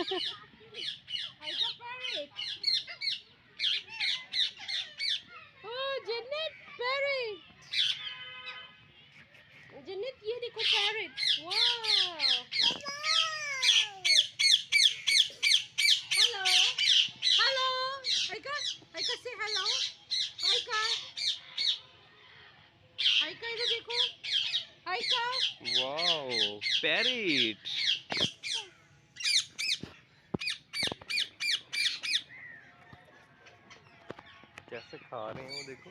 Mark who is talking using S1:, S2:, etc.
S1: I got parrot. Oh, Janet, parrot. Janet, ये देखो parrot. Wow. Hello. Hello. Aika say hello. Aika. Aika इधर देखो. Aika.
S2: Wow, parrot. कैसे खा रहे हैं वो देखो।